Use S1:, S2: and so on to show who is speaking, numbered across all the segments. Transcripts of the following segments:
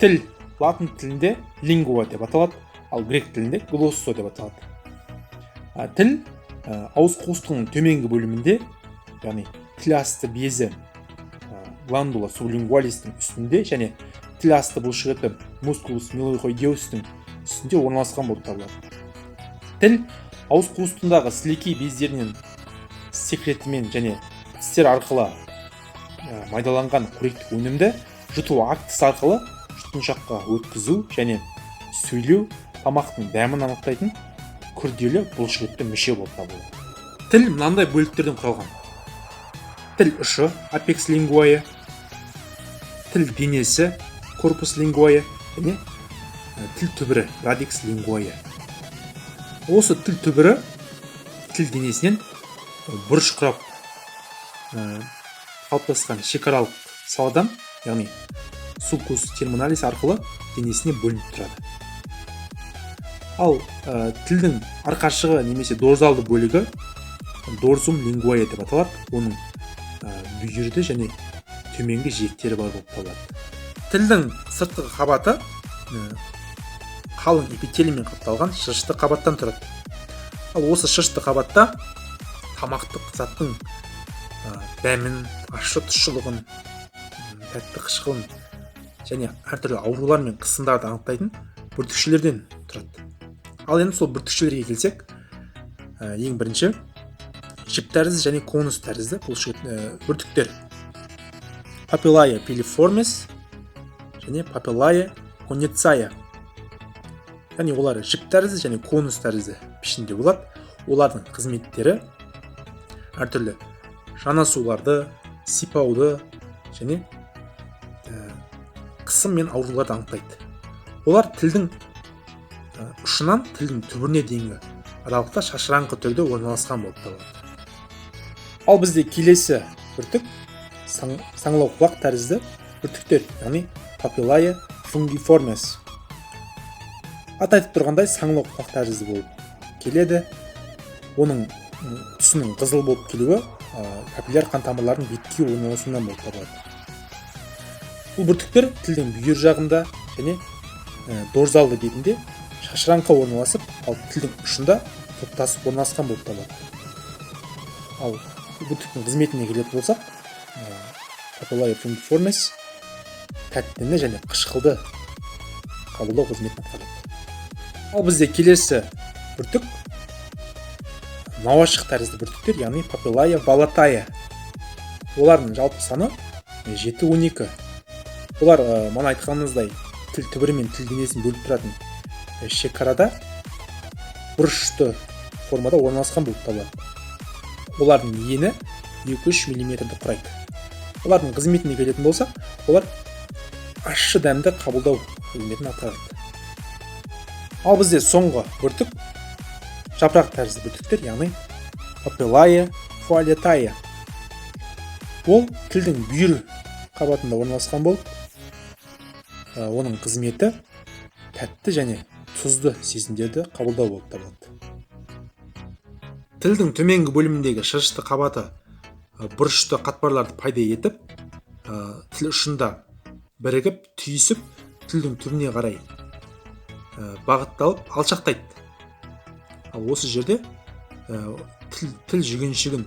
S1: тіл латын тілінде лингва деп аталады, ал грек тілінде глоссо деп аталады. Тіл ауыз қуыстың төменгі бөлімінде, яғни тіл асты безі гландула сублингвалистің үстінде және тіл асты бұлшықеті мускулус милоидеустың үстінде орналасқан болып табылады. Тіл ауыз қуыстыңдағы сілекей бездерінен секретімен және тістер арқылы майдаланған қоректік өнімді жұту актісі арқылы жұтқыншаққа өткізу және сөйлеу, тамақтың дәмін анықтайтын күрделі бұлшықетті мүше болып табылады. Тіл мынандай бөліктерден құралған: тіл ұшы апекс лингвая, тіл денесі корпус лингвая және тіл түбірі радикс лингвая. Осы тіл түбірі тіл денесінен бұрышқырап қалыптасқан шекаралық саладан, яғни сулкус терминалис арқылы денесіне бөлініп тұрады. Ал тілдің арқашығы немесе дорзалды бөлігі дорзум лингвая деп аталады. Оның бүйірді және төменгі жиектері бар болып табылады. Тілдің сыртқы қабаты қалың эпителиймен қапталған шырышты қабаттан тұрады. Ал осы шырышты қабатта тамақтық заттың дәмін, ащы тұщылығын, тәтті қышқылын және әртүрлі аурулар мен қысымдарды анықтайтын бүртікшелерден тұрады. Ал енді сол бүртікшелерге келсек, ең бірінші жіп тәрізді және конус тәрізді бүртіктер папиллая пилиформис және папиллая конецая. Яғни олар жіп тәрізді және конус тәрізді пішінде болады. Олардың қызметтері әртүрлі жанасуларды, сипауды және қысым мен ауруларды анықтайды. Олар тілдің ұшынан тілдің түбіріне дейінгі аралықта шашыраңқы түрде орналасқан болып табылады. Ал бізде келесі бүртік саңылау құлақ тәрізді бүртіктер, яғни папиллая фунгиформис. Аты айтып тұрғандай саңылау құлақ тәрізді болып келеді. Оның түсінің қызыл болып келуі капилляр қан тамырларының бетке орналасуынан болып табылады. Бұл бүртіктер тілдің бүйір жағында және дорзалды бетінде шашыраңқы орналасып, ал тілдің ұшында топтасып орналасқан болып табылады. Ал бүртіктің қызметіне келетін болсақ, папиллая фунгиформис тәттіні және қышқылды қабылдау қызметін атқарады. Ал бізде келесі бүртік науашық тәрізді бүртіктер, яғни папиллая волатая. Олардың жалпы саны 7-12. Олар мана айтқанымыздай тіл түбірі мен тіл денесін бөліп тұратын шекарада бұрышты формада орналасқан болып табылады. Олардың ені 2-3 мм-ді құрайды. Олардың қызметіне келетін болсақ, олар ащы дәмді қабылдау қызметін атқарады. Ал бізде соңғы бүртік жапырақ тәрізді бүртіктер, яғни папиллая фуалетая. Ол тілдің бүйір қабатында орналасқан болып, оның қызметі тәтті және тұзды сезімдерді қабылдау болып табылады. Тілдің төменгі бөліміндегі шырышты қабаты бұрышты қатпарларды пайда етіп, тіл ұшында бірігіп, түйісіп, тілдің түбіне қарай бағытталып алшақтайды. Ал осы жерде тіл жүгеншігін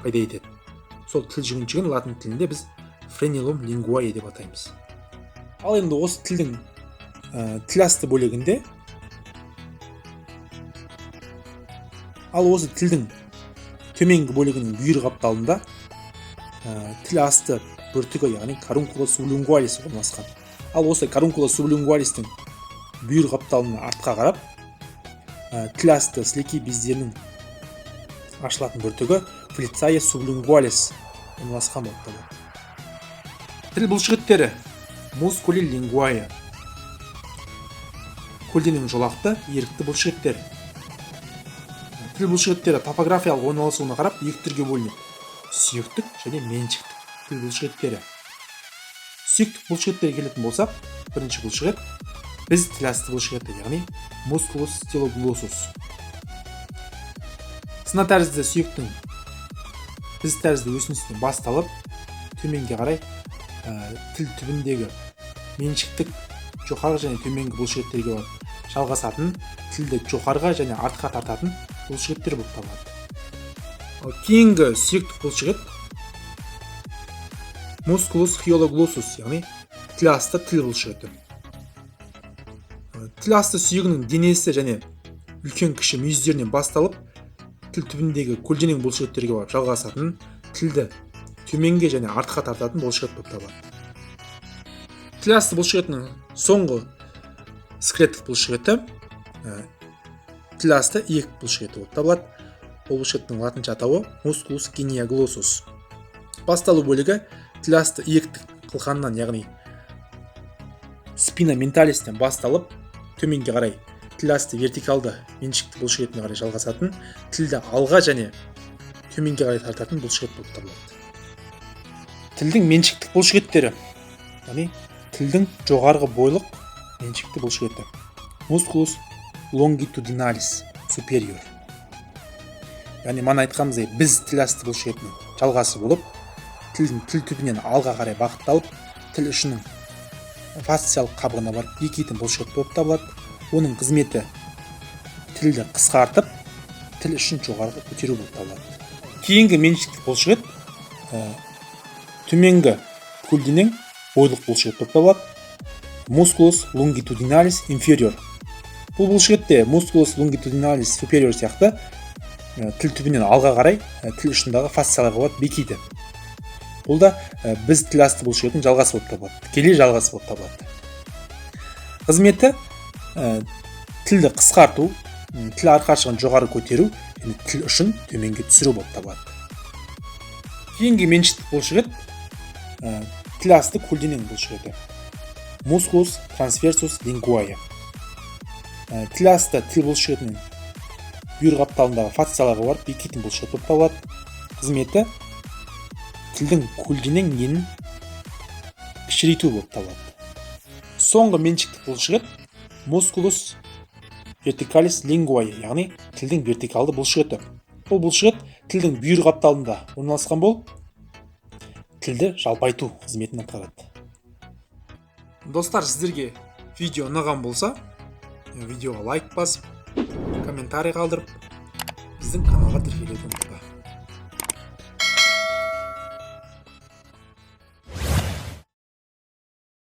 S1: пайда етеді. Сол тіл жүгеншігін латын тілінде біз френилум лингвая деп атаймыз. Ал енді осы тілдің тіл асты бөлігінде, ал осы тілдің төменгі бөлігінің бүйір қапталында тіл асты бүртігі, яғни карункула сублингвалис орналасқан. Ал осы карункула сублингвалистің бүйір қапталына артқа қарап, тіл асты сілекей бездерінің ашылатын бүртігі флецая сублингвалис орналасқан болып табылады. Тіл бұлшықеттері мускули лингвая. Көлденең жолақты ерікті бұлшықеттер. Тіл бұлшықеттері топографиялық орналасуына қарап екі түрге бөлінеді: сүйектік және меншіктік тіл бұлшықеттері. Сүйектік бұлшықеттерге келетін болсақ, бірінші бұлшықет біз тіл асты бұлшықеті, яғни мускулус стилоглоссус. Сына тәрізді сүйектің біз тәрізді өсіністен басталып, төменге қарай тіл түбіндегі меншіктік жоғарғы және төменгі бұлшықеттерге барып жалғасатын, тілді жоғарыға және артқа тартатын бұлшықеттер болып табылады. Ал кейінгі сүйектік бұлшықет мускулус хиологлоссус, яғни тіл асты тіл бұлшықеті. Тіл асты сүйегінің денесі және үлкен кіші мүйіздерінен басталып, тіл түбіндегі көлденең бұлшықеттерге барып жалғасатын, тілді төменге және артқа тартатын бұлшықет болып табылады. Тіл асты бұлшықетінің соңғы скелеттік бұлшықеті тіл асты иек бұлшықеті болып табылады. Ол бұлшықеттің латынша атауы мускулус гениоглоссус. Басталу бөлігі тіл асты иектік қылқаннан, яғни спина менталистен басталып, төменге қарай тіл асты вертикалды меншікті бұлшықетіне қарай жалғасатын, тілді алға және төменге қарай тартатын бұлшықет болып табылады. Тілдің меншіктік бұлшықеттері, яғни тілдің жоғарғы бойлық меншікті бұлшықеті мускулус longitudinalis superior. Яғни мана айтқанымыздай, біз тіл асты бұлшықетінің жалғасы болып, тілдің тіл түбінен алға қарай бағытталып, тіл ұшының фасциялық қабығына барып бекитін бұлшықет болып табылады. Оның қызметі тілді қысқартып, тіл ұшын жоғарыға көтеру болып табылады. Кейінгі меншіктік бұлшықет төменгі көлденең бойлық бұлшықет болып табылады. Musculus longitudinalis inferior. Бұл бұлшықетте musculus longitudinalis superior сияқты тіл түбінен алға қарай тіл ұшындағы фасцияларға барып бекиді. Бұл да біз тіл асты бұлшықетінің жалғасы болып табылады, тікелей жалғасы болып табылады. Қызметі тілді қысқарту, тіл арқашығын жоғары көтеру және тіл ұшын төменге түсіру болып табылады. Кейінгі меншіктік бұлшықет тіл асты көлденең бұлшықеті musculus transversus linguae. Тіл асты тіл бұлшықетінің бүйір қапталындағы фасцияларға барып бекитін бұлшықет болып табылады. Қызметі тілдің көлденең енін кішірейту болып табылады. Соңғы меншіктік бұлшықет musculus verticalis linguae, яғни тілдің вертикалды бұлшықеті. Бұл бұлшықет тілдің бүйір қапталында орналасқан болып, тілді жалпайту қызметін атқарады. Достар, сіздерге видео ұнаған болса, видеоға лайк басып, комментарий қалдырып, біздің каналға тіркелуді